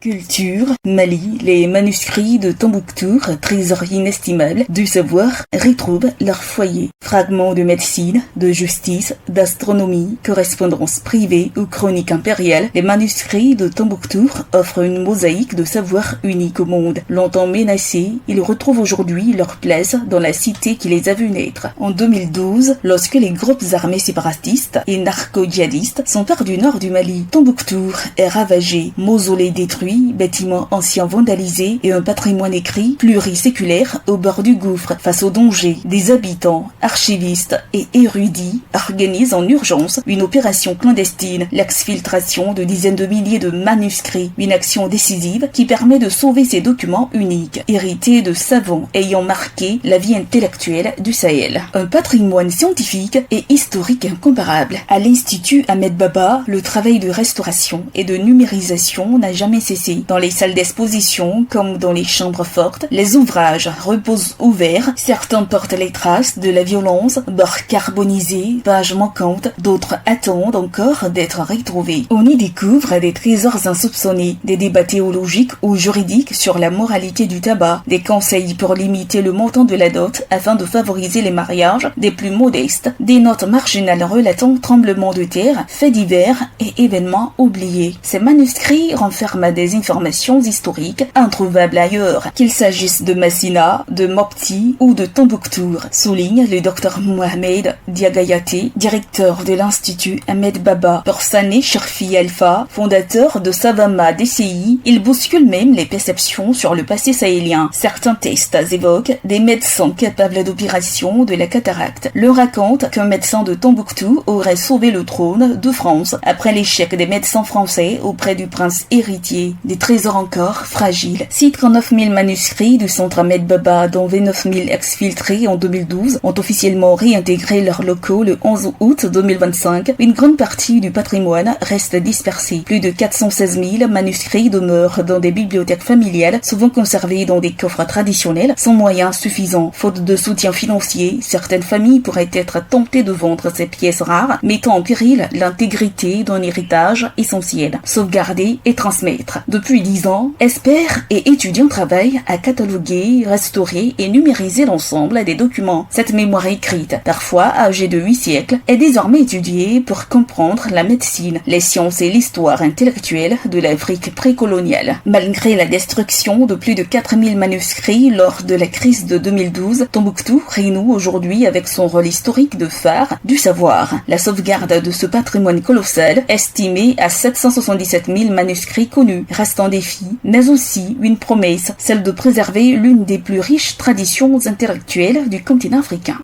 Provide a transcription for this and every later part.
Culture, Mali, les manuscrits de Tombouctou, trésor inestimable du savoir, retrouvent leur foyer. Fragments de médecine, de justice, d'astronomie, correspondances privées ou chroniques impériales, les manuscrits de Tombouctou offrent une mosaïque de savoir unique au monde. Longtemps menacés, ils retrouvent aujourd'hui leur place dans la cité qui les a vus naître. En 2012, lorsque les groupes armés séparatistes et narco-djihadistes s'emparent du nord du Mali, Tombouctou est ravagé, mausolée détruit, bâtiments anciens vandalisés et un patrimoine écrit pluriséculaire au bord du gouffre. Face aux dangers, des habitants, archivistes et érudits organisent en urgence une opération clandestine, l'exfiltration de dizaines de milliers de manuscrits, une action décisive qui permet de sauver ces documents uniques, hérités de savants ayant marqué la vie intellectuelle du Sahel. Un patrimoine scientifique et historique incomparable. À l'Institut Ahmed Baba, le travail de restauration et de numérisation n'a jamais cessé. Dans les salles d'exposition, comme dans les chambres fortes, les ouvrages reposent ouverts. Certains portent les traces de la violence, bords carbonisés, pages manquantes. D'autres attendent encore d'être retrouvés. On y découvre des trésors insoupçonnés, des débats théologiques ou juridiques sur la moralité du tabac, des conseils pour limiter le montant de la dot afin de favoriser les mariages des plus modestes, des notes marginales relatant tremblements de terre, faits divers et événements oubliés. Ces manuscrits renferment des informations historiques introuvables ailleurs, qu'il s'agisse de Massina, de Mopti ou de Tombouctou, souligne le Dr Mohamed Diagayaté, directeur de l'Institut Ahmed Baba. Pour Sané Cherfi Alpha, fondateur de Savama DCI, il bouscule même les perceptions sur le passé sahélien. Certains textes évoquent des médecins capables d'opérations de la cataracte. Le raconte qu'un médecin de Tombouctou aurait sauvé le trône de France après l'échec des médecins français auprès du prince héritier. Des trésors encore fragiles. 39 000 manuscrits du centre Ahmed Baba, dont 29 000 exfiltrés en 2012, ont officiellement réintégré leurs locaux le 11 août 2025. Une grande partie du patrimoine reste dispersée. Plus de 416 000 manuscrits demeurent dans des bibliothèques familiales, souvent conservés dans des coffres traditionnels, sans moyens suffisants. Faute de soutien financier, certaines familles pourraient être tentées de vendre ces pièces rares, mettant en péril l'intégrité d'un héritage essentiel, sauvegarder et transmettre. Depuis 10 ans, experts et étudiants travaillent à cataloguer, restaurer et numériser l'ensemble des documents. Cette mémoire écrite, parfois âgée de 8 siècles, est désormais étudiée pour comprendre la médecine, les sciences et l'histoire intellectuelle de l'Afrique précoloniale. Malgré la destruction de plus de 4000 manuscrits lors de la crise de 2012, Tombouctou renoue aujourd'hui avec son rôle historique de phare du savoir. La sauvegarde de ce patrimoine colossal, estimé à 777 000 manuscrits connus, reste un défi, mais aussi une promesse, celle de préserver l'une des plus riches traditions intellectuelles du continent africain.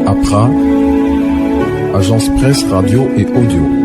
APRA, Agence Presse, Radio et Audio.